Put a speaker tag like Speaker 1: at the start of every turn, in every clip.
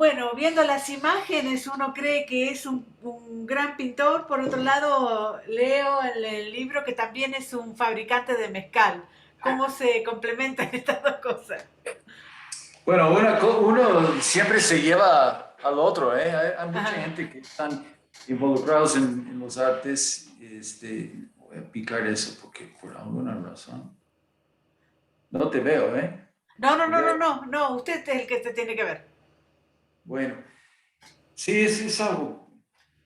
Speaker 1: Bueno, viendo las imágenes uno cree que es un gran pintor, por otro lado leo en el libro que también es un fabricante de mezcal. ¿Cómo se complementan estas dos cosas?
Speaker 2: Bueno, uno siempre se lleva al otro, ¿eh? Hay mucha
Speaker 1: Ajá.
Speaker 2: gente que están involucrados en los artes. Voy a picar eso porque por alguna razón no te veo, ¿eh?
Speaker 1: No, no,
Speaker 2: Te
Speaker 1: no, no,
Speaker 2: veo.
Speaker 1: no, no, usted es el que te tiene que ver.
Speaker 2: Bueno, sí, es algo,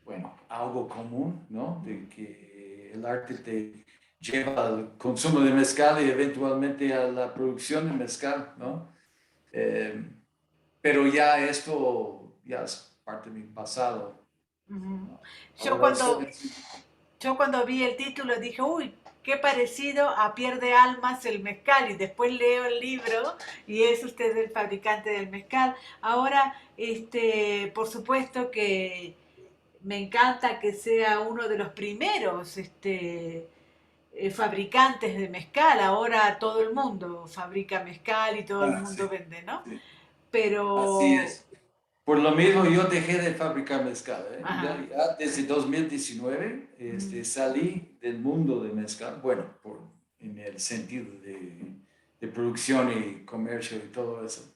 Speaker 2: bueno, algo común, ¿no? De que el arte te lleva al consumo de mezcal y eventualmente a la producción de mezcal, ¿no? Eh, pero ya esto ya es parte de mi pasado.
Speaker 1: Ujú.
Speaker 2: ¿No?
Speaker 1: Yo
Speaker 2: Ahora
Speaker 1: cuando, yo cuando vi el título dije, uy, qué parecido a Pierde Almas el mezcal, y después leo el libro y es usted el fabricante del mezcal. Ahora, por supuesto que me encanta que sea uno de los primeros fabricantes de mezcal. Ahora todo el mundo fabrica mezcal y todo el
Speaker 2: bueno, sí,
Speaker 1: mundo vende, ¿no?
Speaker 2: sí, así
Speaker 1: Pero,
Speaker 2: es. Por lo mismo yo dejé de fabricar mezcal, ¿eh?
Speaker 1: ajá,
Speaker 2: Ya desde 2019
Speaker 1: mm,
Speaker 2: salí del mundo de mezcal, bueno, en el sentido de producción y comercio y todo eso.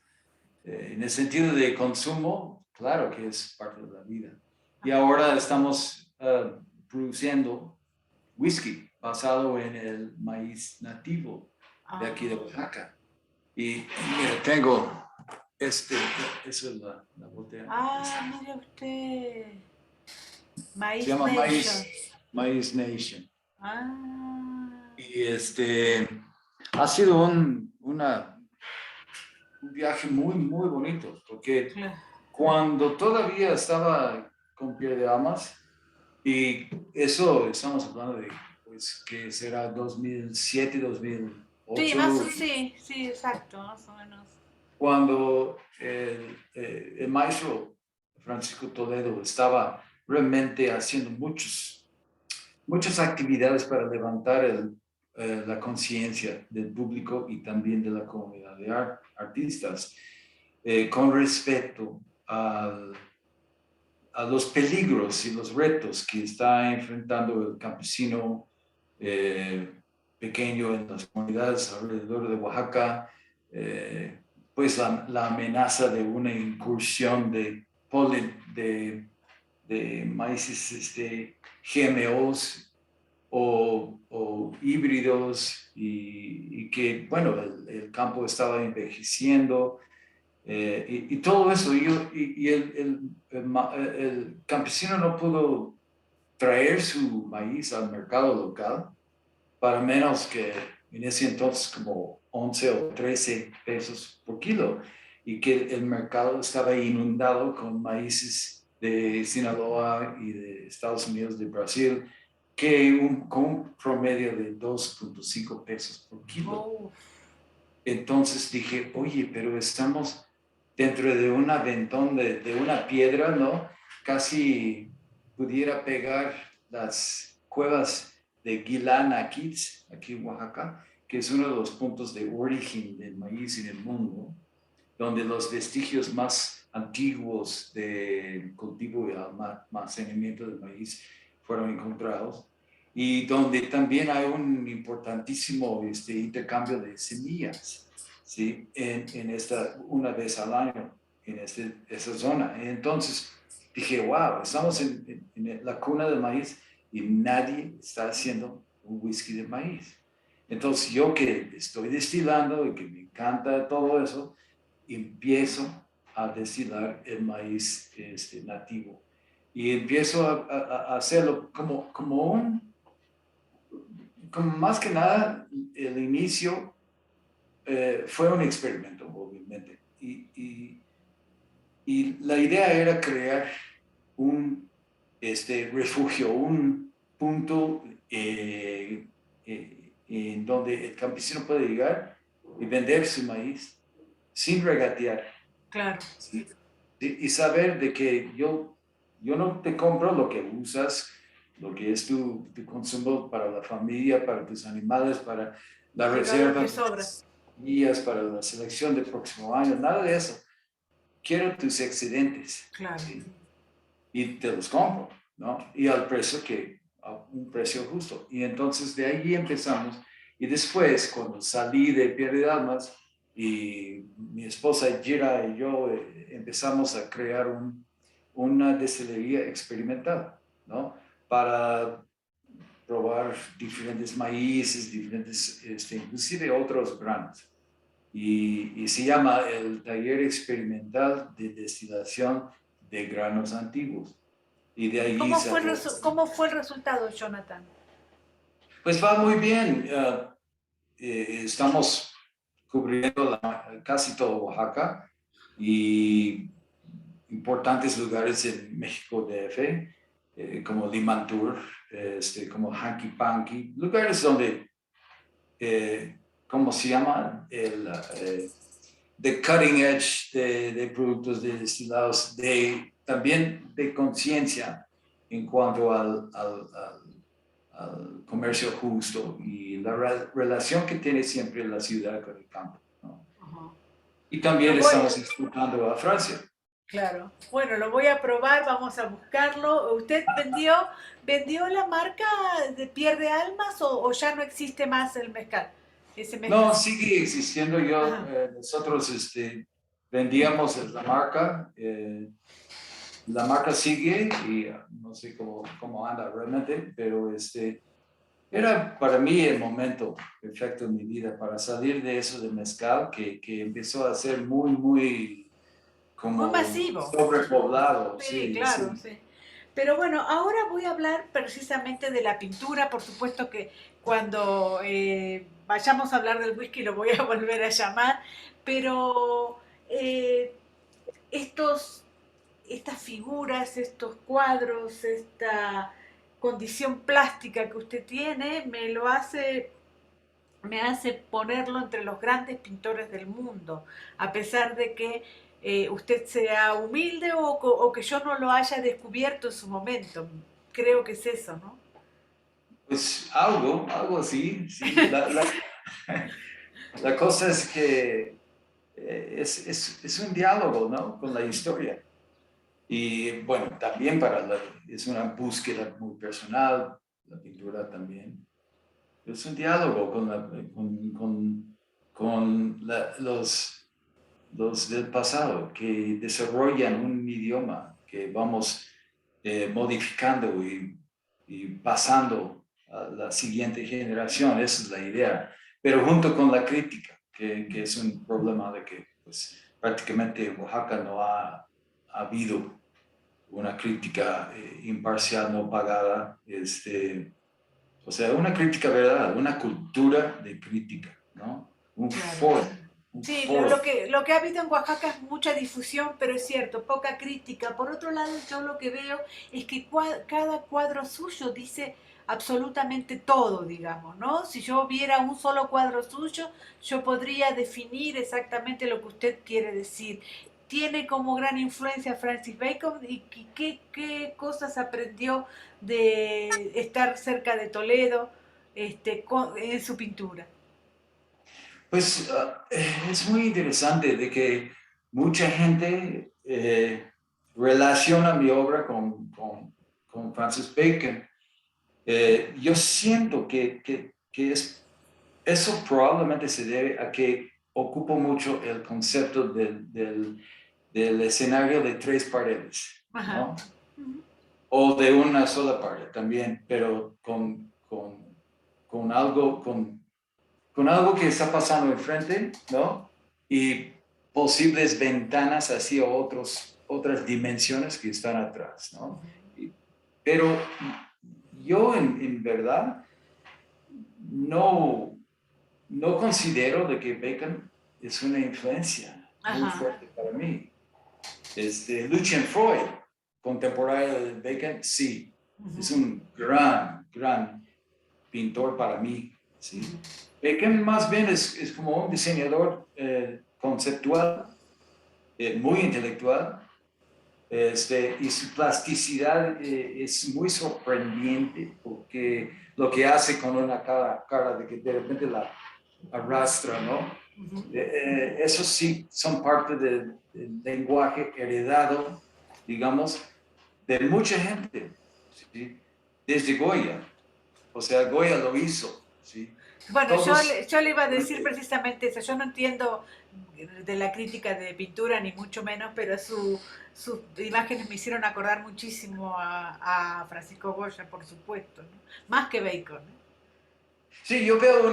Speaker 2: En el sentido de consumo, claro que es parte de la vida. Y
Speaker 1: ajá.
Speaker 2: ahora estamos produciendo whisky basado en el maíz nativo de aquí de
Speaker 1: Ah,
Speaker 2: Oaxaca. Y mira, tengo este, esa es la botella.
Speaker 1: mire usted,
Speaker 2: Se
Speaker 1: Maíz
Speaker 2: llama
Speaker 1: Nation.
Speaker 2: Maíz Nation.
Speaker 1: Ah,
Speaker 2: Y ha sido un viaje muy, muy bonito, porque
Speaker 1: claro.
Speaker 2: cuando todavía estaba con Pie de Amas, y eso estamos hablando de, pues, que será 2007,
Speaker 1: Sí, más
Speaker 2: 2008,
Speaker 1: o sí, sí, exacto, más o menos.
Speaker 2: cuando el maestro Francisco Toledo estaba realmente haciendo muchas actividades para levantar la conciencia del público y también de la comunidad de artistas con respecto a los peligros y los retos que está enfrentando el campesino eh, pequeño en las comunidades alrededor de Oaxaca, eh, pues la amenaza de una incursión de polen de maíces GMOs o híbridos y que, bueno, el campo estaba envejeciendo y todo eso. Y el campesino no pudo traer su maíz al mercado local para menos que en ese entonces como 11 o 13 pesos por kilo y que el mercado estaba inundado con maíces de Sinaloa y de Estados Unidos, de Brasil, con un promedio de 2.5 pesos por kilo.
Speaker 1: Oh,
Speaker 2: Entonces dije, oye, pero estamos dentro de un aventón de una piedra, ¿no? Casi pudiera pegar las cuevas de Guilana Kids, aquí en Oaxaca, que es uno de los puntos de origen del maíz en el mundo, donde los vestigios más antiguos del cultivo y almacenamiento del maíz fueron encontrados, y donde también hay un importantísimo intercambio de semillas, ¿sí? En esta, una vez al año, en esa zona. Entonces dije, wow, estamos en la cuna del maíz y nadie está haciendo un whisky de maíz. Entonces yo que estoy destilando y que me encanta todo eso, empiezo a destilar el maíz nativo y empiezo a hacerlo como más que nada el inicio fue un experimento, obviamente. Y la idea era crear un refugio, un punto en donde el campesino puede llegar y vender su maíz sin regatear.
Speaker 1: claro.
Speaker 2: ¿Sí? Y saber de que yo no te compro lo que usas, lo que es tu consumo para la familia, para tus animales, para la
Speaker 1: Sino lo
Speaker 2: reserva
Speaker 1: que
Speaker 2: de
Speaker 1: sobra.
Speaker 2: guías, para la selección del próximo año, nada de eso. quiero tus excedentes,
Speaker 1: Claro.
Speaker 2: ¿sí? Y te los compro, ¿no? Y al precio a un precio justo. Y entonces de ahí empezamos. Y después, cuando salí de Piedra de Almas, y mi esposa Gira y yo empezamos a crear una destilería experimental, ¿no? Para probar diferentes maíces, diferentes, inclusive otros granos. Y se llama el Taller Experimental de Destilación de Granos Antiguos. Y de
Speaker 1: ¿Y
Speaker 2: ahí salió.
Speaker 1: cómo fue el resultado, Jonathan?
Speaker 2: Pues va muy bien. Estamos cubriendo casi todo Oaxaca y importantes lugares en México DF, como Limantur, como Hanky Panky, lugares donde, ¿cómo se llama? The cutting edge de productos de destilados, también de conciencia en cuanto al comercio justo y la relación que tiene siempre la ciudad con el campo, ¿no?
Speaker 1: Ajá.
Speaker 2: Y también
Speaker 1: Lo voy,
Speaker 2: estamos exportando a Francia.
Speaker 1: claro. Bueno, lo voy a probar, vamos a buscarlo. ¿Usted vendió la marca de Pierde Almas o ya no existe más el mezcal? Ese
Speaker 2: No,
Speaker 1: mezcal.
Speaker 2: sigue existiendo.
Speaker 1: Ajá.
Speaker 2: Nosotros vendíamos la marca sigue y no sé cómo anda realmente, pero era para mí el momento perfecto en mi vida para salir de eso de mezcal que empezó a ser muy, muy
Speaker 1: Muy
Speaker 2: como
Speaker 1: masivo.
Speaker 2: sobrepoblado,
Speaker 1: Sí,
Speaker 2: sí,
Speaker 1: claro,
Speaker 2: sí.
Speaker 1: sí. Pero bueno, ahora voy a hablar precisamente de la pintura. Por supuesto que cuando vayamos a hablar del whisky lo voy a volver a llamar, pero eh, estos, estas figuras, estos cuadros, esta condición plástica que usted tiene, me hace ponerlo entre los grandes pintores del mundo, a pesar de que usted sea humilde o que yo no lo haya descubierto en su momento. Creo que es eso, ¿no?
Speaker 2: Pues algo así, sí. La cosa es que es un diálogo, ¿no? Con la historia. Y bueno, también es una búsqueda muy personal, la pintura también. Es un diálogo con los del pasado que desarrollan un idioma que vamos modificando y pasando a la siguiente generación. Esa es la idea. Pero junto con la crítica, que es un problema de que pues, prácticamente en Oaxaca no ha habido una crítica imparcial, no pagada, o sea, una crítica verdad, una cultura de crítica, ¿no?
Speaker 1: Claro.
Speaker 2: Un
Speaker 1: Sí,
Speaker 2: foro.
Speaker 1: lo que ha habido en Oaxaca es mucha difusión, pero es cierto, poca crítica. Por otro lado, yo lo que veo es que cada cuadro suyo dice absolutamente todo, digamos, ¿no? Si yo viera un solo cuadro suyo, yo podría definir exactamente lo que usted quiere decir. Tiene como gran influencia Francis Bacon y qué cosas aprendió de estar cerca de Toledo en su pintura.
Speaker 2: Pues es muy interesante de que mucha gente relaciona mi obra con Francis Bacon. Yo siento eso probablemente se debe a que ocupo mucho el concepto del escenario de tres paredes,
Speaker 1: Ajá.
Speaker 2: ¿no? O de una sola pared también, pero con algo, con algo que está pasando enfrente, ¿no? Y posibles ventanas hacia otras dimensiones que están atrás, ¿no? Pero yo en verdad no, no considero de que Bacon es una influencia muy
Speaker 1: Ajá.
Speaker 2: fuerte para mí. Lucian Freud, contemporáneo de Bacon, sí, es un gran pintor para mí, ¿sí? Bacon más bien es como un diseñador conceptual, muy intelectual, y su plasticidad es muy sorprendente porque lo que hace con una cara de que de repente la arrastra, ¿no?
Speaker 1: Ujú.
Speaker 2: Eso sí son parte del lenguaje heredado, digamos, de mucha gente, ¿sí? Desde Goya. O sea, Goya lo hizo, ¿sí?
Speaker 1: Bueno,
Speaker 2: Todos,
Speaker 1: yo le iba a decir precisamente eso. Yo no entiendo de la crítica de pintura, ni mucho menos, pero sus imágenes me hicieron acordar muchísimo a Francisco Goya, por supuesto, ¿no? Más que Bacon, ¿no?
Speaker 2: sí, yo veo un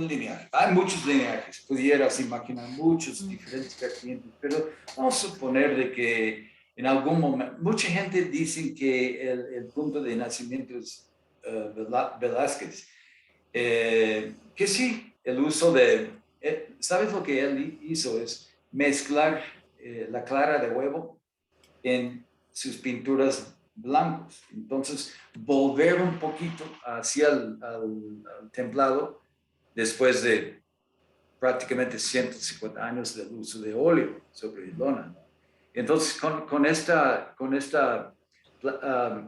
Speaker 2: lineaje. Hay muchos lineajes, pudieras imaginar muchos
Speaker 1: Mm,
Speaker 2: diferentes vertientes, pero vamos a suponer de que en algún momento, mucha gente dice que el punto de nacimiento es Velázquez, que sí, el uso ¿sabes lo que él hizo? Es mezclar la clara de huevo en sus pinturas blancos. Entonces, volver un poquito hacia al templado después de prácticamente 150 años del uso de óleo sobre lona, ¿no? Entonces,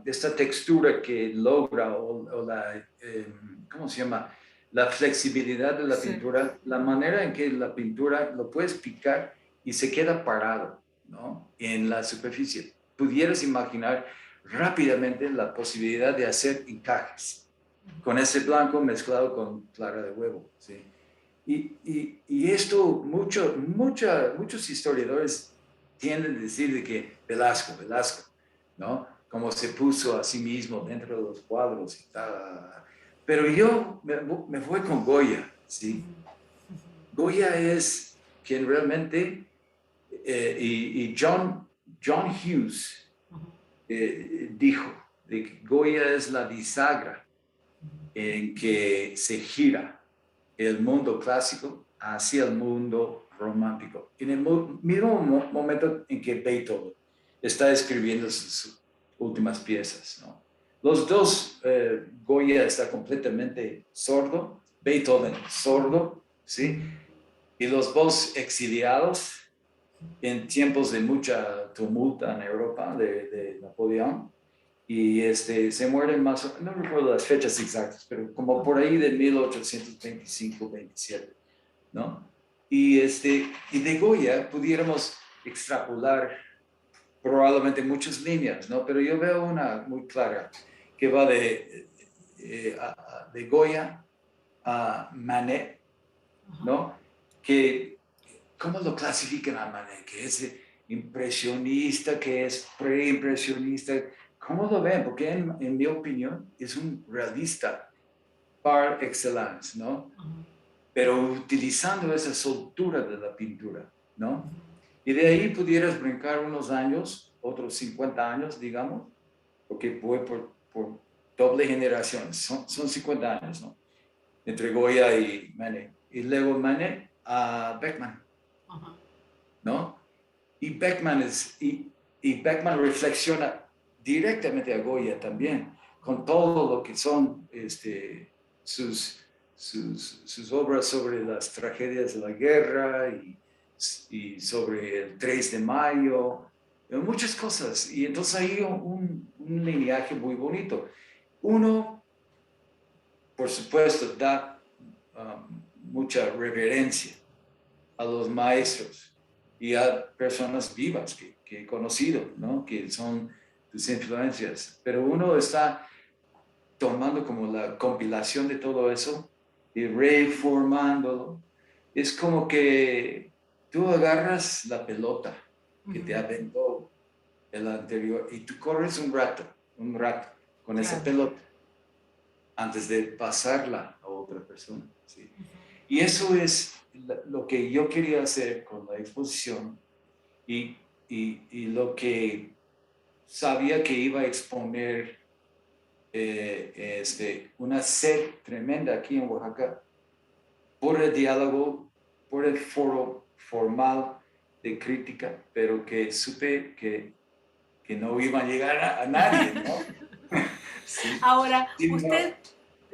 Speaker 2: esta textura que logra, o ¿cómo se llama? La flexibilidad de la
Speaker 1: sí.
Speaker 2: pintura, la manera en que la pintura lo puedes picar y se queda parado, ¿no? En la superficie. Pudieras imaginar rápidamente la posibilidad de hacer encajes con ese blanco mezclado con clara de huevo, ¿sí? Y esto, muchos historiadores tienden a decir de que Velasco, ¿no? Como se puso a sí mismo dentro de los cuadros y tal. Pero yo me fui con Goya, ¿sí? Goya es quien realmente, y John Hughes dijo de que Goya es la bisagra en que se gira el mundo clásico hacia el mundo romántico. En el mismo momento en que Beethoven está escribiendo sus últimas piezas, ¿no? Los dos, Goya está completamente sordo, Beethoven sordo, ¿sí? Y los dos exiliados en tiempos de mucha tumulta en Europa de Napoleón, y se muere más, no recuerdo las fechas exactas, pero como por ahí de 1825-27, ¿no? Y de Goya pudiéramos extrapolar probablemente muchas líneas, ¿no? Pero yo veo una muy clara que va de Goya a Manet, ¿no? Que, ¿cómo lo clasifican a Manet? Que es impresionista, que es preimpresionista. ¿Cómo lo ven? Porque en mi opinión es un realista par excellence, ¿no? Pero utilizando esa soltura de la pintura, ¿no? Y de ahí pudieras brincar unos años, otros 50 años, digamos, porque fue por doble generación, son 50 años, ¿no? Entre Goya y Manet. Y luego Manet a Beckman, ¿no? Y Beckman reflexiona directamente a Goya también, con todo lo que son sus, sus obras sobre las tragedias de la guerra y sobre el 3 de mayo, muchas cosas. Y entonces hay un lineaje muy bonito. Uno, por supuesto, da mucha reverencia a los maestros y a personas vivas que he conocido, ¿no? Que son tus influencias. Pero uno está tomando como la compilación de todo eso y reformándolo. Es como que tú agarras la pelota que te aventó el anterior y tú corres un rato con esa
Speaker 1: Claro.
Speaker 2: pelota antes de pasarla a otra persona, ¿sí? Y eso es lo que yo quería hacer con la exposición y lo que sabía que iba a exponer una sed tremenda aquí en Oaxaca por el diálogo, por el foro formal de crítica, pero que supe que no iba a llegar a nadie, ¿no? Sí,
Speaker 1: Ahora,
Speaker 2: sí,
Speaker 1: usted,
Speaker 2: no,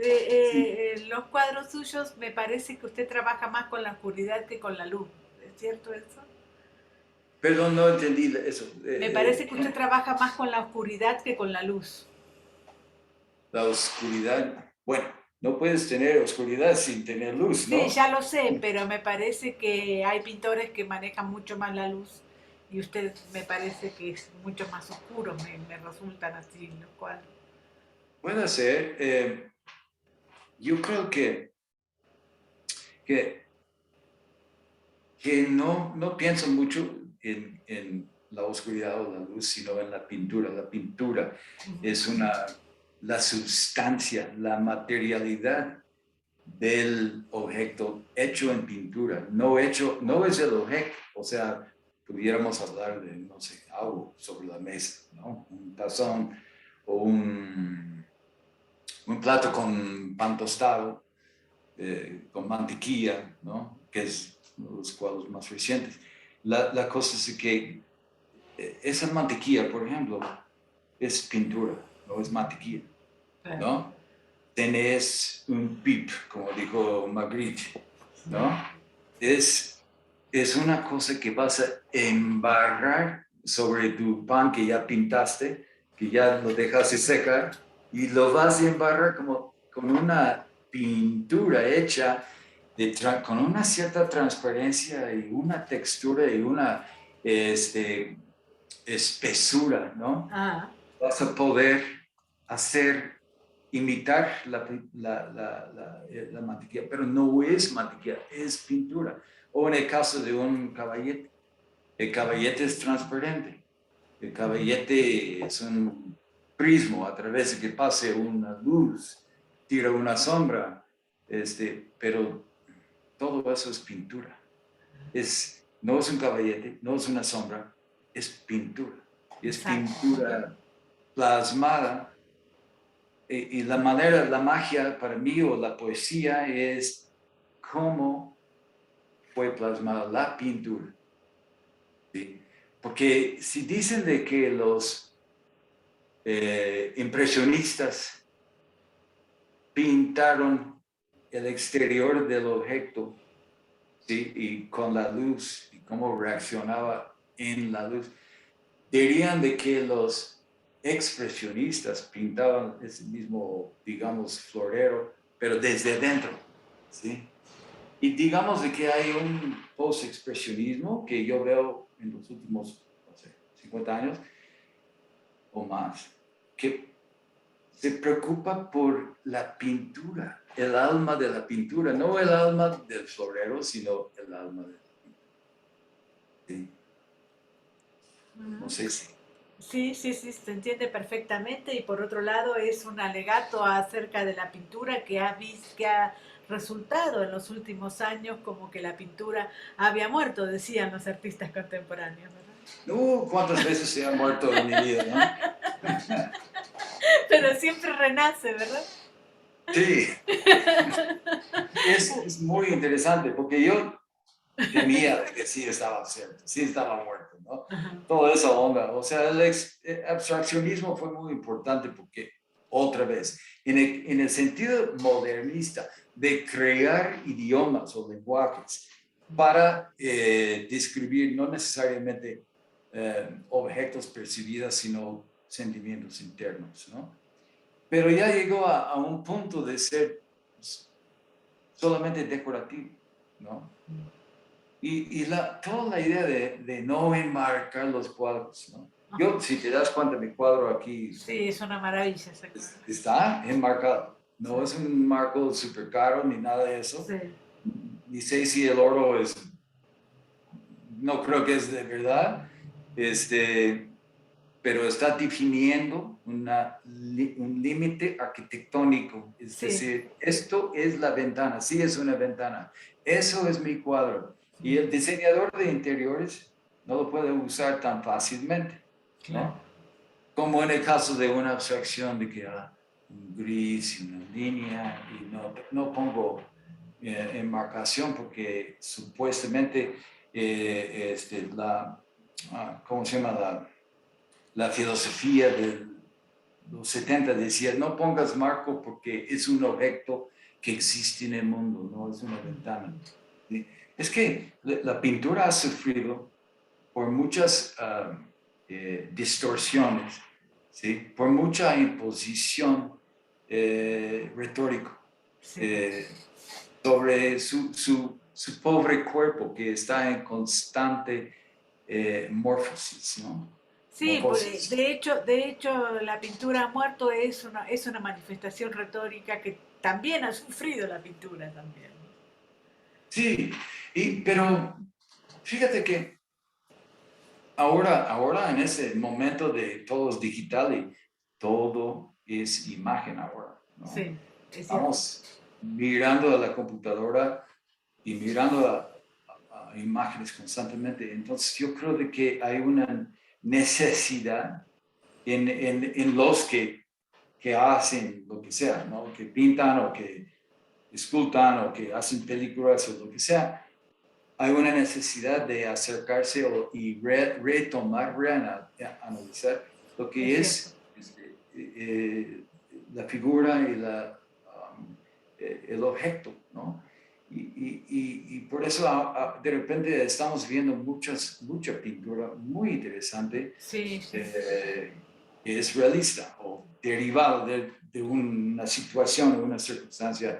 Speaker 2: sí.
Speaker 1: los cuadros suyos, me parece que usted trabaja más con la oscuridad que con la luz. ¿Es cierto eso?
Speaker 2: Perdón, no entendí eso.
Speaker 1: Me parece que usted trabaja más con la oscuridad que con la luz.
Speaker 2: La oscuridad. Bueno, no puedes tener oscuridad sin tener luz,
Speaker 1: Sí,
Speaker 2: ¿no?
Speaker 1: ya lo sé, pero me parece que hay pintores que manejan mucho más la luz y usted me parece que es mucho más oscuro, me resultan así los cuadros.
Speaker 2: Puede ser. Yo creo que, que no pienso mucho en la oscuridad o la luz, sino en la pintura. La pintura es la sustancia, la materialidad del objeto hecho en pintura, no es el objeto, o sea, pudiéramos hablar de, no sé, algo sobre la mesa, ¿no? Un tazón o un plato con pan tostado, con mantequilla, ¿no? Que es uno de los cuadros más recientes. La cosa es que esa mantequilla, por ejemplo, es pintura, no es mantequilla,
Speaker 1: Claro.
Speaker 2: ¿no? Tenés un pip, como dijo Magritte, ¿no? Es, es una cosa que vas a embarrar sobre tu pan que ya pintaste, que ya lo dejaste secar, y lo vas a embarrar como con una pintura hecha con una cierta transparencia y una textura y una este, espesura, ¿no?
Speaker 1: Ah,
Speaker 2: Vas a poder hacer, imitar la mantequilla, pero no es mantequilla, es pintura. O en el caso de un caballete, el caballete es transparente, el caballete es un prismo a través de que pase una luz, tira una sombra, pero todo eso es pintura. No es un caballete, no es una sombra, es pintura. Y es
Speaker 1: exacto.
Speaker 2: pintura plasmada. Y la manera, la magia para mí o la poesía es cómo fue plasmada la pintura. ¿Sí? Porque si dicen de que los impresionistas pintaron el exterior del objeto, ¿sí? Y con la luz y cómo reaccionaba en la luz, dirían de que los expresionistas pintaban ese mismo, digamos, florero, pero desde dentro, ¿sí? Y digamos de que hay un post-expresionismo que yo veo en los últimos, no sé, 50 años o más, que se preocupa por la pintura, el alma de la pintura, no el alma del florero, sino el alma de la pintura. ¿Sí? No sé si...
Speaker 1: Sí, sí, sí, se entiende perfectamente y por otro lado es un alegato acerca de la pintura que ha resultado en los últimos años como que la pintura había muerto, decían los artistas contemporáneos, ¿verdad?
Speaker 2: ¿Cuántas veces se ha muerto en mi vida, no?
Speaker 1: Pero siempre renace, ¿verdad?
Speaker 2: Sí, es muy interesante porque yo temía de que sí estaba cierto, sí estaba muerto, ¿no?
Speaker 1: Ajá.
Speaker 2: Toda esa onda. O sea, abstraccionismo fue muy importante porque, otra vez, en el sentido modernista de crear idiomas o lenguajes para describir no necesariamente objetos percibidos, sino sentimientos internos, ¿no? Pero ya llegó a un punto de ser solamente decorativo, ¿no? Toda la idea de no enmarcar los cuadros, ¿no? Yo, si te das cuenta, mi cuadro aquí
Speaker 1: Sí, es una maravilla ese cuadro.
Speaker 2: está enmarcado.
Speaker 1: Sí,
Speaker 2: No es un marco súper caro ni nada de eso.
Speaker 1: sí,
Speaker 2: Ni sé si el oro es, no creo que es de verdad, pero está definiendo un límite arquitectónico. Es
Speaker 1: sí.
Speaker 2: decir, esto es la ventana, sí es una ventana. Eso es mi cuadro. Y el diseñador de interiores no lo puede usar tan fácilmente,
Speaker 1: Claro.
Speaker 2: ¿no? Como en el caso de una abstracción de que un gris y una línea, y no pongo enmarcación porque supuestamente ¿cómo se llama? La filosofía de los 70 decía, no pongas marco porque es un objeto que existe en el mundo, no es una ventana. ¿Sí? Es que la pintura ha sufrido por muchas distorsiones, ¿sí? Por mucha imposición retórica.
Speaker 1: Sí.
Speaker 2: eh, sobre su pobre cuerpo que está en constante morfosis, ¿no?
Speaker 1: Sí, pues,
Speaker 2: Morfosis.
Speaker 1: de hecho, la pintura a muerto es una manifestación retórica que también ha sufrido la pintura también.
Speaker 2: Sí, pero fíjate que ahora en ese momento de todo es digital y todo es imagen ahora, ¿no?
Speaker 1: Sí, es cierto.
Speaker 2: Estamos mirando a la computadora y mirando a imágenes constantemente. Entonces yo creo de que hay una necesidad en los que hacen lo que sea, ¿no? Que pintan o que escultan o que hacen películas o lo que sea. Hay una necesidad de acercarse y retomar, reanalizar lo
Speaker 1: Es
Speaker 2: que
Speaker 1: cierto.
Speaker 2: es la figura y el objeto, ¿no? Y por eso de repente estamos viendo mucha pintura muy interesante
Speaker 1: Sí, sí.
Speaker 2: que es realista o derivado de una situación o una circunstancia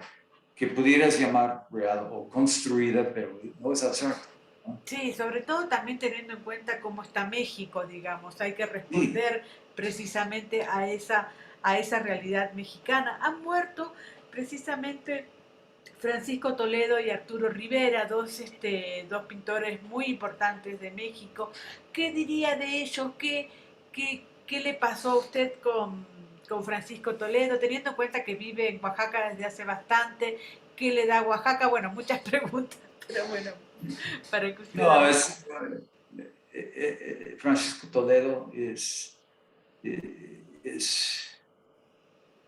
Speaker 2: que pudieras llamar real o construida, pero no es abstracto, ¿no?
Speaker 1: Sí, sobre todo también teniendo en cuenta cómo está México, digamos, hay que
Speaker 2: Sí,
Speaker 1: responder precisamente a esa realidad mexicana. Han muerto precisamente Francisco Toledo y Arturo Rivera, dos pintores muy importantes de México. ¿Qué diría de ellos? ¿Qué le pasó a usted con Francisco Toledo, teniendo en cuenta que vive en Oaxaca desde hace bastante? ¿Qué le da a Oaxaca? Bueno, muchas preguntas, pero bueno, para que usted
Speaker 2: no,
Speaker 1: hable.
Speaker 2: Francisco Toledo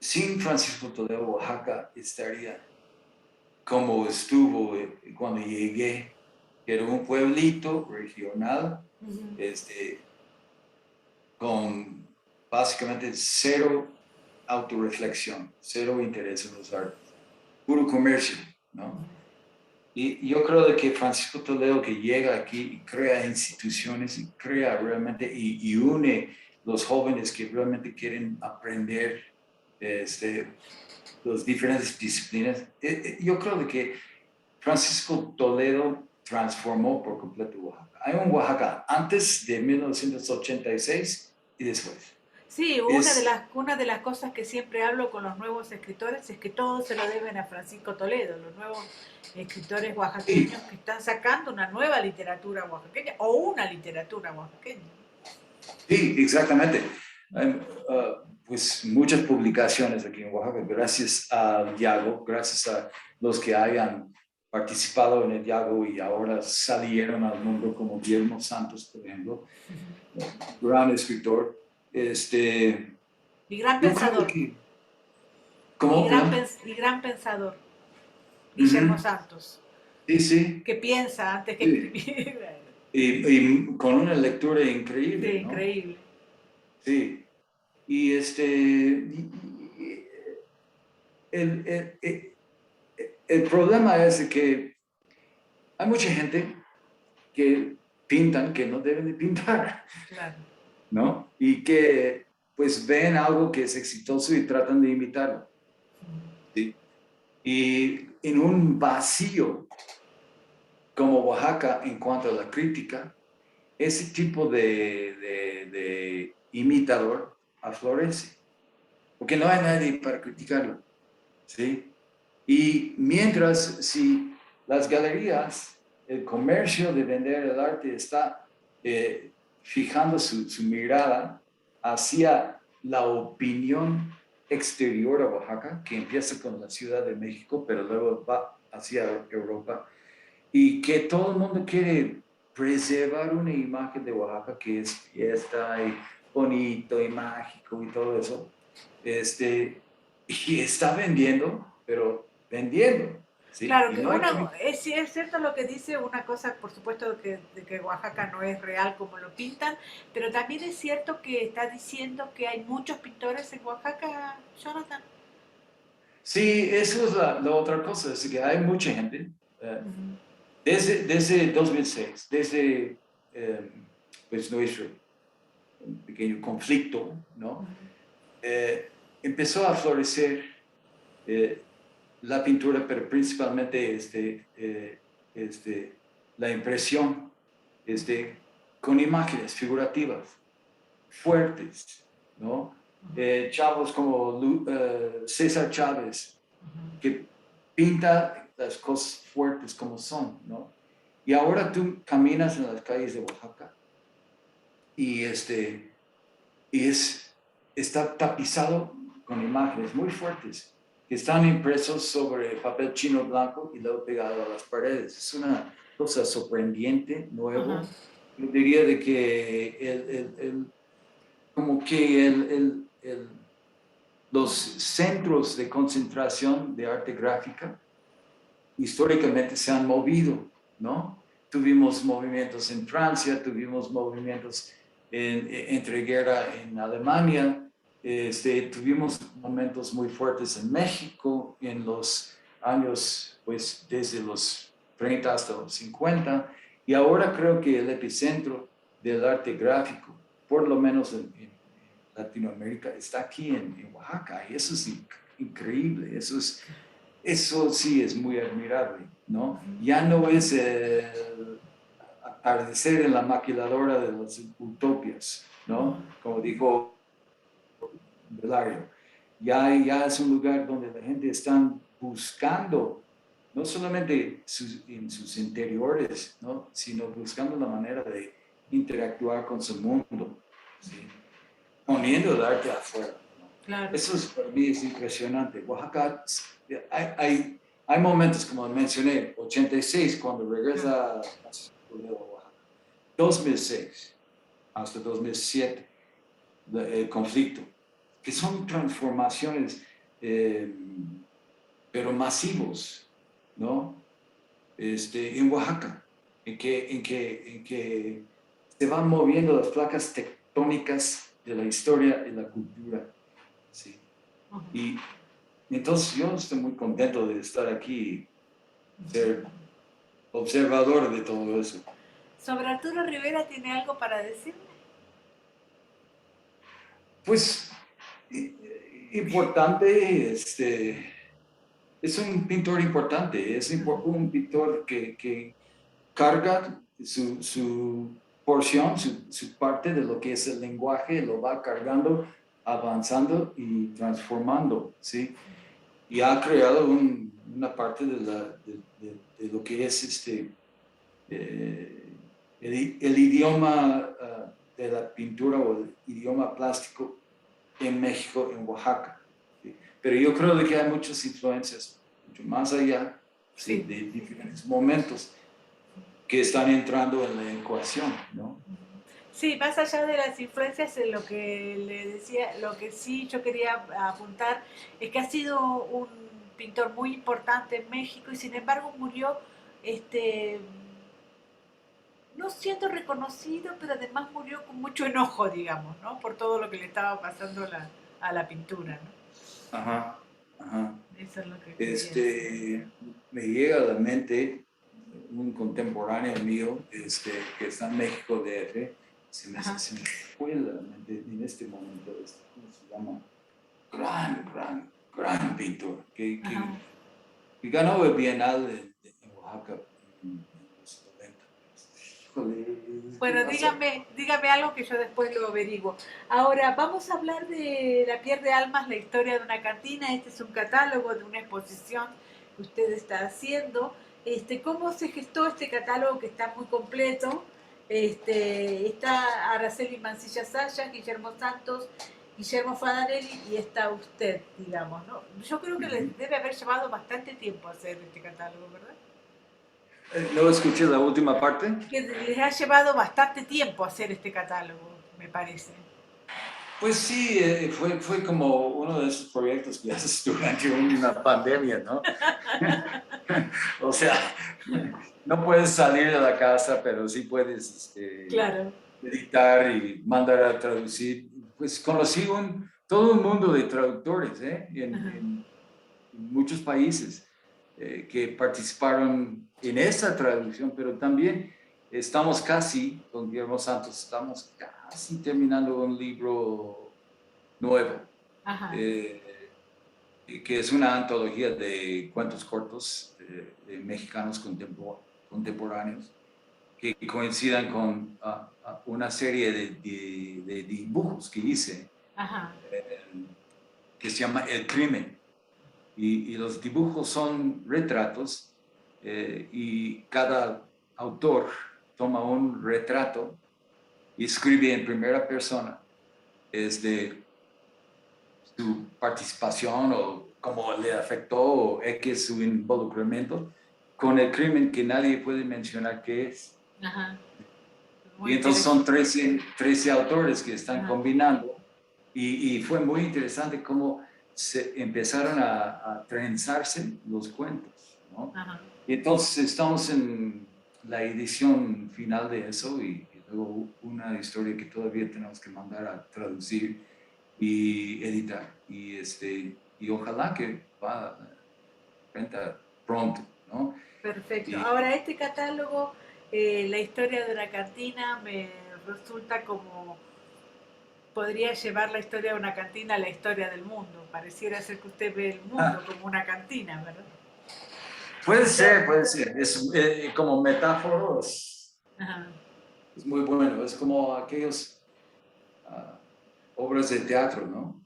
Speaker 2: sin Francisco Toledo, Oaxaca estaría como estuvo cuando llegué, que era un pueblito regional,
Speaker 1: Ujú.
Speaker 2: este, con básicamente cero autorreflexión, cero interés en los artes, puro comercio, ¿no? Y yo creo de que Francisco Toledo que llega aquí y crea instituciones y crea realmente y une los jóvenes que realmente quieren aprender las diferentes disciplinas. Yo creo de que Francisco Toledo transformó por completo Oaxaca. Hay un Oaxaca antes de 1986 y después.
Speaker 1: Sí,
Speaker 2: Es,
Speaker 1: una de las cosas que siempre hablo con los nuevos escritores es que todo se lo deben a Francisco Toledo, los nuevos escritores
Speaker 2: sí,
Speaker 1: oaxaqueños que están sacando una nueva literatura oaxaqueña o una literatura oaxaqueña.
Speaker 2: sí, exactamente. Hay, pues muchas publicaciones aquí en Oaxaca, gracias al Yago, gracias a los que hayan participado en el Yago y ahora salieron al mundo como Guillermo Santos, por ejemplo, gran escritor.
Speaker 1: Y gran
Speaker 2: Yo creo
Speaker 1: pensador,
Speaker 2: que, ¿cómo, perdón?
Speaker 1: y gran pensador, Guillermo
Speaker 2: Ujú.
Speaker 1: Santos,
Speaker 2: Sí, sí,
Speaker 1: que piensa antes que
Speaker 2: sí.
Speaker 1: escribir.
Speaker 2: Y con una lectura increíble,
Speaker 1: Sí,
Speaker 2: ¿no?
Speaker 1: increíble.
Speaker 2: Sí. Y el, el, el- el problema es de que hay mucha gente que pintan que no deben de pintar,
Speaker 1: Claro.
Speaker 2: ¿no? Y que pues ven algo que es exitoso y tratan de imitarlo, ¿sí? Y en un vacío como Oaxaca en cuanto a la crítica, ese tipo de imitador aflorece, porque no hay nadie para criticarlo, ¿sí? Y mientras, si las galerías, el comercio de vender el arte está fijando su mirada hacia la opinión exterior a Oaxaca, que empieza con la Ciudad de México, pero luego va hacia Europa, y que todo el mundo quiere preservar una imagen de Oaxaca que es fiesta y bonito y mágico y todo eso, y está vendiendo, pero vendiendo, ¿sí?
Speaker 1: Claro,
Speaker 2: Y
Speaker 1: que
Speaker 2: no hay
Speaker 1: una,
Speaker 2: que...
Speaker 1: sí, es cierto lo que dice, una cosa, por supuesto, de que Oaxaca no es real como lo pintan, pero también es cierto que está diciendo que hay muchos pintores en Oaxaca, Jonathan.
Speaker 2: Sí, eso es la otra cosa, es que hay mucha gente, eh,
Speaker 1: Ujú,
Speaker 2: desde 2006, desde pues nuestro pequeño conflicto, ¿no?
Speaker 1: ujú.
Speaker 2: Eh, empezó a florecer eh, la pintura, pero principalmente la impresión, con imágenes figurativas fuertes, ¿no? Chavos como César Chávez, que pinta las cosas fuertes como son, ¿no? Y ahora tú caminas en las calles de Oaxaca y, está tapizado con imágenes muy fuertes que están impresos sobre papel chino blanco y luego pegado a las paredes. Es una cosa sorprendente, nuevo.
Speaker 1: Ajá.
Speaker 2: Yo diría de que como que los centros de concentración de arte gráfica históricamente se han movido, ¿no? Tuvimos movimientos en Francia, tuvimos movimientos entre guerra en Alemania, tuvimos momentos muy fuertes en México en los años, pues desde los 30 hasta los 50, y ahora creo que el epicentro del arte gráfico, por lo menos en Latinoamérica, está aquí en Oaxaca, y eso es increíble, eso sí es muy admirable, ¿no? Ya no es atardecer en la maquiladora de las utopias, ¿no? Como dijo Belario. Ya es un lugar donde la gente está buscando, no solamente en sus interiores, ¿no? Sino buscando la manera de interactuar con su mundo, ¿sí? Poniendo el arte afuera, ¿no?
Speaker 1: Claro.
Speaker 2: Eso para mí es impresionante. Oaxaca, hay momentos, como mencioné, 86, cuando regresa a Oaxaca, 2006 hasta 2007, el conflicto, que son transformaciones, pero masivos, ¿no? En Oaxaca, en que se van moviendo las placas tectónicas de la historia y la cultura, ¿sí? Y entonces yo estoy muy contento de estar aquí, ser observador de todo eso.
Speaker 1: ¿Sobre Arturo Rivera tiene algo para decirme?
Speaker 2: Pues importante, es un pintor importante, es un pintor que carga su porción, su parte de lo que es el lenguaje, lo va cargando, avanzando y transformando, ¿sí? Y ha creado una parte de lo que es eh, el idioma de la pintura o el idioma plástico en México, en Oaxaca, ¿sí? Pero yo creo de que hay muchas influencias, mucho más allá, ¿sí?
Speaker 1: Sí.
Speaker 2: De diferentes momentos que están entrando en la ecuación, ¿no?
Speaker 1: Sí, más allá de las influencias, lo que le decía, lo que sí yo quería apuntar es que ha sido un pintor muy importante en México y sin embargo murió, este, no siendo reconocido, pero además murió con mucho enojo, digamos, ¿no? Por todo lo que le estaba pasando a la pintura, ¿no?
Speaker 2: Ajá, ajá.
Speaker 1: Eso es lo que quería decir.
Speaker 2: Me llega a la mente un contemporáneo mío, que está en México DF,
Speaker 1: Ajá.
Speaker 2: se me fue la mente en este momento, ¿cómo se llama? Gran pintor,
Speaker 1: Ajá.
Speaker 2: que ganó el Bienal en Oaxaca en los 90. Híjole,
Speaker 1: Bueno,
Speaker 2: pasa?
Speaker 1: dígame algo que yo después lo averiguo. Ahora, vamos a hablar de La piel de almas, la historia de una cantina. Este es un catálogo de una exposición que usted está haciendo. ¿Cómo se gestó este catálogo que está muy completo? Está Araceli Mancilla Sayas, Guillermo Santos, Guillermo Fadanelli y está usted, digamos, ¿no? Yo creo que les debe haber llevado bastante tiempo hacer este catálogo, ¿verdad?
Speaker 2: No escuché la última parte.
Speaker 1: Que les ha llevado bastante tiempo hacer este catálogo, me parece.
Speaker 2: Pues sí, fue como uno de esos proyectos que haces durante una pandemia, ¿no? O sea, no puedes salir de la casa, pero sí puedes
Speaker 1: Claro.
Speaker 2: editar y mandar a traducir. Pues conocí todo un mundo de traductores,
Speaker 1: Ajá.
Speaker 2: en muchos países que participaron en esa traducción, pero también estamos casi, con Guillermo Santos, estamos casi terminando un libro nuevo.
Speaker 1: Ajá.
Speaker 2: Eh, que es una antología de cuentos cortos de mexicanos contemporáneos que coincidan con una serie de dibujos que hice
Speaker 1: Ajá,
Speaker 2: eh, que se llama El Crimen. Y los dibujos son retratos y cada autor toma un retrato y escribe en primera persona desde su participación o cómo le afectó o X su involucramiento con el crimen que nadie puede mencionar qué es.
Speaker 1: ajá. Muy
Speaker 2: Y entonces son
Speaker 1: interesante.
Speaker 2: 13 autores que están
Speaker 1: Ajá,
Speaker 2: combinando y fue muy interesante cómo se empezaron a trenzarse los cuentos, ¿no?
Speaker 1: ajá.
Speaker 2: Y entonces estamos en la edición final de eso y luego una historia que todavía tenemos que mandar a traducir y editar. Y ojalá que va a venta pronto, ¿no?
Speaker 1: Perfecto.
Speaker 2: Y,
Speaker 1: Ahora, este catálogo, la historia de una cantina, me resulta como podría llevar la historia de una cantina a la historia del mundo. Pareciera ser que usted ve el mundo como una cantina, ¿verdad?
Speaker 2: puede ser, puede ser. Es como metáforos,
Speaker 1: Ajá.
Speaker 2: es muy bueno. Es como aquellos obras de teatro, ¿no?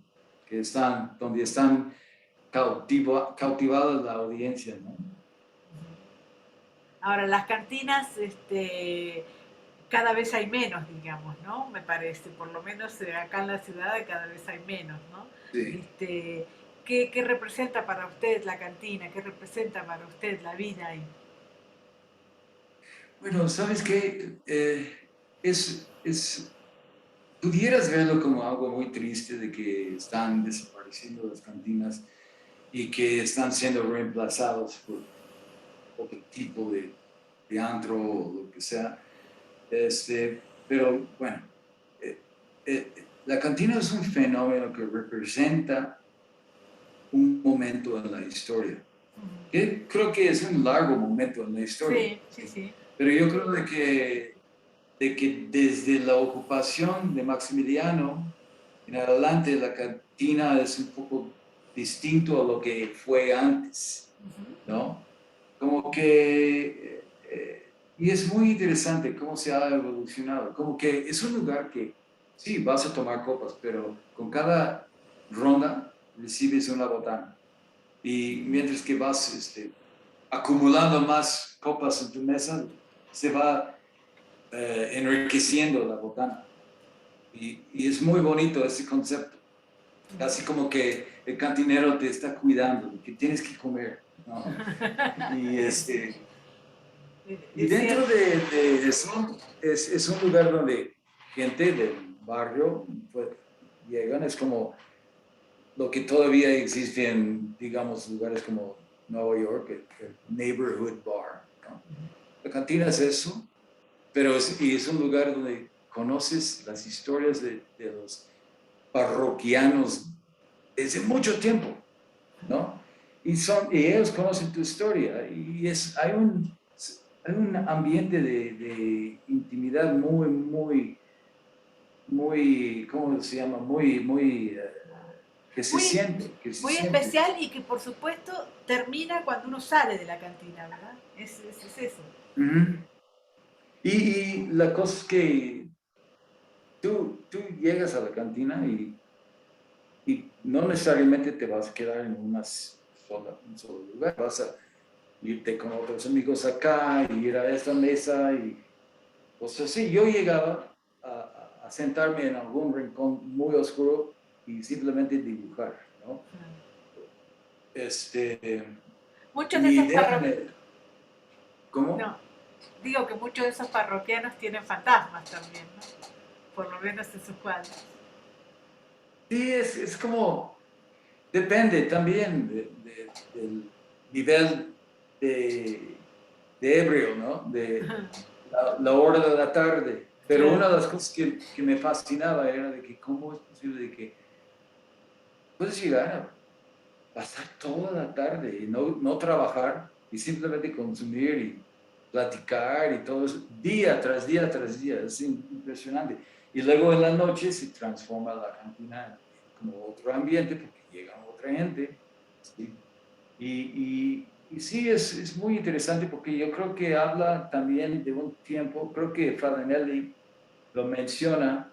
Speaker 2: Que están, donde están cautivadas la audiencia, ¿no?
Speaker 1: Ahora, las cantinas, cada vez hay menos, digamos, ¿no? Me parece, por lo menos acá en la ciudad cada vez hay menos, ¿no?
Speaker 2: Sí.
Speaker 1: Este, ¿qué representa para usted la cantina? ¿Qué representa para usted la vida ahí?
Speaker 2: Bueno, ¿sabes qué? Pudieras verlo como algo muy triste de que están desapareciendo las cantinas y que están siendo reemplazados por otro tipo de antro o lo que sea. Pero bueno, la cantina es un fenómeno que representa un momento en la historia,
Speaker 1: Ujú.
Speaker 2: que creo que es un largo momento en la historia,
Speaker 1: Sí, sí, sí.
Speaker 2: pero yo creo de que desde la ocupación de Maximiliano en adelante la cantina es un poco distinto a lo que fue antes,
Speaker 1: Ujú.
Speaker 2: ¿no? Como que, y es muy interesante cómo se ha evolucionado, como que es un lugar que sí, vas a tomar copas, pero con cada ronda recibes una botana. Y mientras que vas acumulando más copas en tu mesa, se va enriqueciendo la botana. Y es muy bonito ese concepto. Casi como que el cantinero te está cuidando, que tienes que comer, ¿no? Y, y
Speaker 1: Es
Speaker 2: dentro
Speaker 1: cierto.
Speaker 2: de eso es un lugar donde gente del barrio pues, llegan, es como lo que todavía existe en, digamos, lugares como Nueva York, el neighborhood bar, ¿no? La cantina es eso, pero es un lugar donde conoces las historias de los parroquianos desde mucho tiempo, ¿no? Y ellos conocen tu historia y hay un ambiente de intimidad muy, ¿cómo se llama? Que se
Speaker 1: Muy,
Speaker 2: siente, que se
Speaker 1: muy
Speaker 2: siente.
Speaker 1: especial y que por supuesto termina cuando uno sale de la cantina, ¿verdad? Es eso.
Speaker 2: Uh-huh. Y la cosa es que tú llegas a la cantina y no necesariamente te vas a quedar en un solo lugar, vas a irte con otros amigos acá y ir a esta mesa y pues así, yo llegaba a sentarme en algún rincón muy oscuro y simplemente dibujar, ¿no? Este,
Speaker 1: Muchos de
Speaker 2: mi
Speaker 1: esos
Speaker 2: idea
Speaker 1: parroquianos, no,
Speaker 2: ¿cómo?
Speaker 1: digo que muchos de esos parroquianos tienen fantasmas también, ¿no? Por lo menos en sus cuadros.
Speaker 2: Sí, es como, depende también del nivel de ebrio, ¿no? De la hora de la tarde. Pero
Speaker 1: Claro.
Speaker 2: una de las cosas que me fascinaba era de que cómo es posible de que puedes llegar a pasar toda la tarde y no trabajar y simplemente consumir y platicar y todo eso, día tras día tras día, es impresionante. Y luego en la noche se transforma la cantina en como otro ambiente porque llega otra gente ¿sí? Y sí, es muy interesante porque yo creo que habla también de un tiempo, creo que Farinelli lo menciona,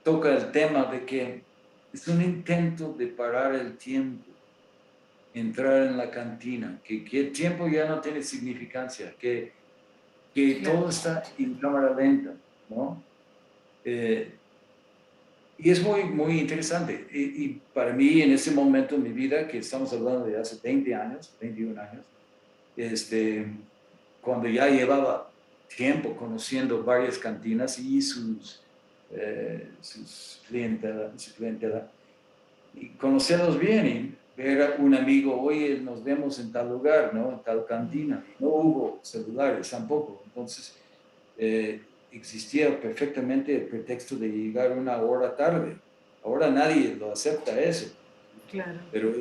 Speaker 2: toca el tema de que es un intento de parar el tiempo, entrar en la cantina, que el tiempo ya no tiene significancia, que
Speaker 1: Claro,
Speaker 2: todo está en cámara lenta, ¿no? Eh, y es muy, muy interesante. Y para mí, en ese momento en mi vida, que estamos hablando de hace 20 años, 21 años, cuando ya llevaba tiempo conociendo varias cantinas y su clientela, y conocerlos bien y ver a un amigo, oye, nos vemos en tal lugar, ¿no? En tal cantina. Y no hubo celulares tampoco. Entonces, existía perfectamente el pretexto de llegar una hora tarde. Ahora nadie lo acepta eso.
Speaker 1: claro.
Speaker 2: Pero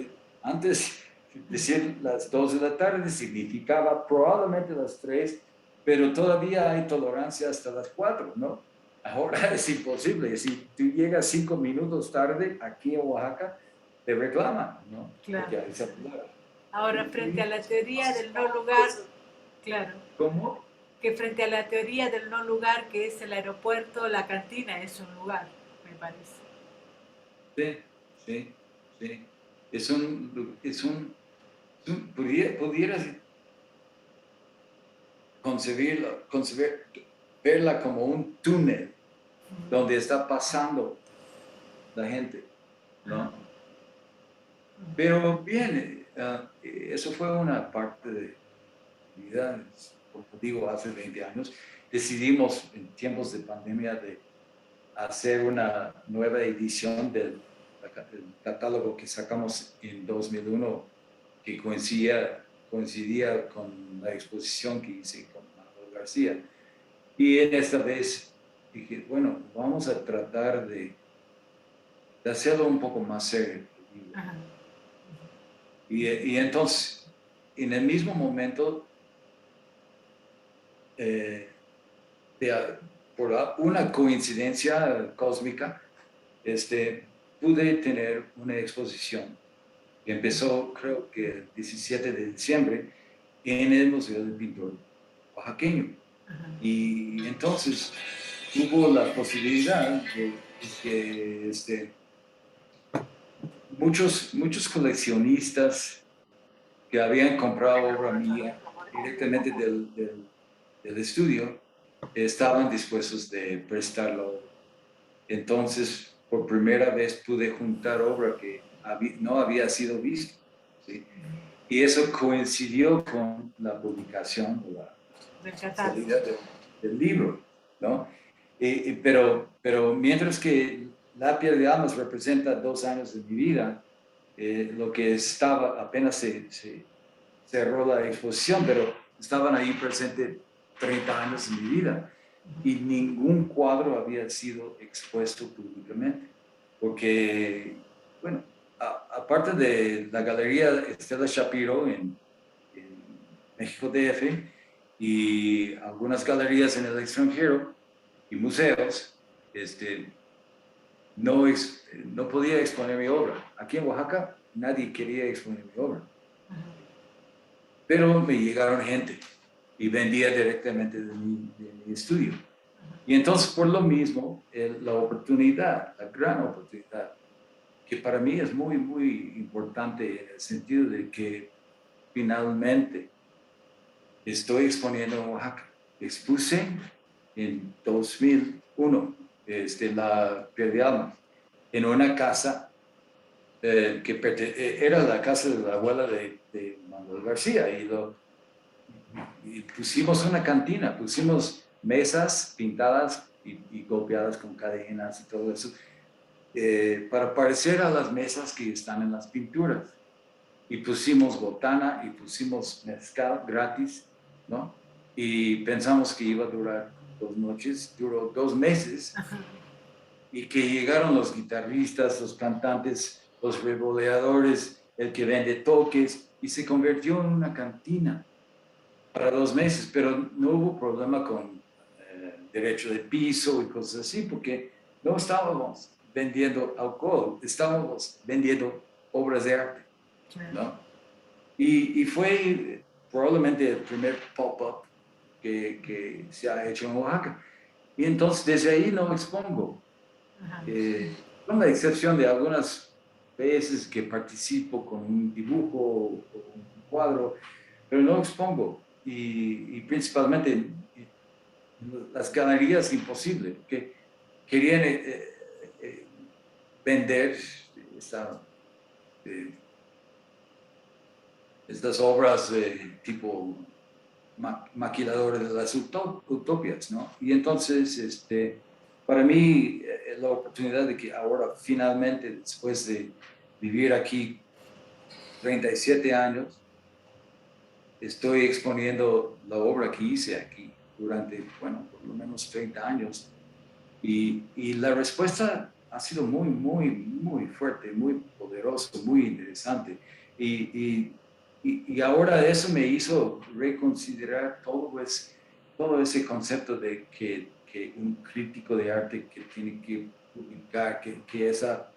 Speaker 2: antes, decir las 2 de la tarde significaba probablemente las 3, pero todavía hay tolerancia hasta las 4, ¿no? Ahora es imposible. Si tú llegas 5 minutos tarde aquí en Oaxaca, te reclaman, ¿no?
Speaker 1: Claro.
Speaker 2: Porque hay celular.
Speaker 1: Ahora, frente a la teoría del no lugar, claro,
Speaker 2: ¿Cómo?
Speaker 1: que frente a la teoría del no lugar, que es el aeropuerto, la cantina es un lugar, me parece.
Speaker 2: Sí, sí, sí. Pudieras verla como un túnel donde está pasando la gente, ¿no? Pero bien, eso fue una parte de mi vida, como digo, hace 20 años. Decidimos en tiempos de pandemia de hacer una nueva edición del el catálogo que sacamos en 2001, que coincidía con la exposición que hice con Manuel García. Y en esta vez dije, bueno, vamos a tratar de hacerlo un poco más serio el libro.
Speaker 1: Ajá.
Speaker 2: Y entonces, en el mismo momento, eh, de- por una coincidencia cósmica, pude tener una exposición que empezó, creo que el 17 de diciembre, en el Museo del Pintor Oaxaqueño. Y entonces hubo la posibilidad de que muchos coleccionistas que habían comprado obra mía directamente del estudio estaban dispuestos de prestarlo. Entonces, por primera vez pude juntar obra que no había sido vista, ¿sí? Y eso coincidió con la publicación de la
Speaker 1: Del catálogo.
Speaker 2: salida del libro, ¿no? Pero mientras que La piel de almas representa 2 años de mi vida, lo que estaba, apenas se cerró la exposición, pero estaban ahí presentes 30 años en mi vida y ningún cuadro había sido expuesto públicamente, porque, bueno, aparte de la Galería Estela Shapiro en México DF y algunas galerías en el extranjero y museos, no podía exponer mi obra. Aquí en Oaxaca nadie quería exponer mi obra, pero me llegaron gente y vendía directamente de mi estudio. Y entonces, por lo mismo, la oportunidad, la gran oportunidad, que para mí es muy, muy importante en el sentido de que finalmente estoy exponiendo en Oaxaca. Expuse en 2001 la Piel de Almas en una casa era la casa de la abuela de Manuel García y pusimos una cantina, pusimos mesas pintadas y golpeadas con cadenas y todo eso, para parecer a las mesas que están en las pinturas. Y pusimos botana y pusimos mezcal gratis, ¿no? Y pensamos que iba a durar 2 noches, duró 2 meses y que llegaron los guitarristas, los cantantes, los revoleadores, el que vende toques y se convirtió en una cantina para 2 meses, pero no hubo problema con derecho de piso y cosas así, porque no estábamos vendiendo alcohol, estábamos vendiendo obras de arte.
Speaker 1: Claro.
Speaker 2: ¿no? Y fue probablemente el primer pop-up que se ha hecho en Oaxaca. Y entonces desde ahí no expongo,
Speaker 1: Ajá.
Speaker 2: con la excepción de algunas veces que participo con un dibujo o un cuadro, pero no expongo. Y principalmente las galerías imposible, porque querían vender esta, eh, estas obras tipo maquiladores de las utopias, ¿no? Y entonces, para mí, la oportunidad de que ahora finalmente, después de vivir aquí 37 años, estoy exponiendo la obra que hice aquí durante, bueno, por lo menos 30 años. Y la respuesta ha sido muy, muy, muy fuerte, muy poderoso, muy interesante. Y ahora eso me hizo reconsiderar todo ese concepto de que un crítico de arte que tiene que publicar, que esa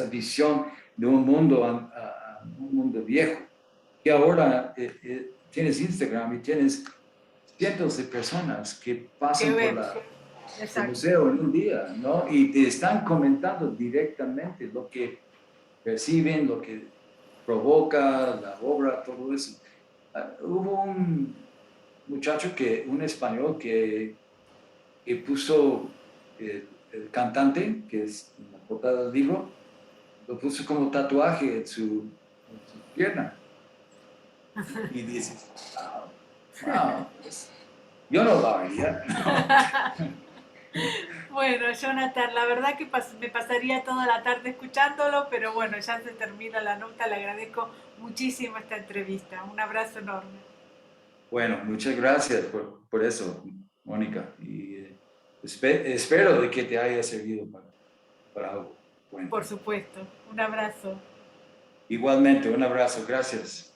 Speaker 2: visión de un mundo viejo, que ahora tienes Instagram y tienes cientos de personas que
Speaker 1: Que
Speaker 2: pasan por
Speaker 1: ver.
Speaker 2: el
Speaker 1: Exacto.
Speaker 2: museo en un día, ¿no? Y te están comentando directamente lo que perciben, lo que provoca la obra, todo eso. Hubo un muchacho un español que puso el cantante, que es en la portada del libro, lo puso como tatuaje en su pierna. Y dices, wow, wow, pues, yo no lo haría, ¿no?
Speaker 1: Bueno, Jonathan, la verdad que me pasaría toda la tarde escuchándolo, pero bueno, ya se termina la nota. Le agradezco muchísimo esta entrevista. Un abrazo enorme.
Speaker 2: Bueno, muchas gracias por eso, Mónica. Y espero de que te haya servido para algo. Bueno,
Speaker 1: Por supuesto. Un abrazo.
Speaker 2: igualmente, un abrazo. Gracias.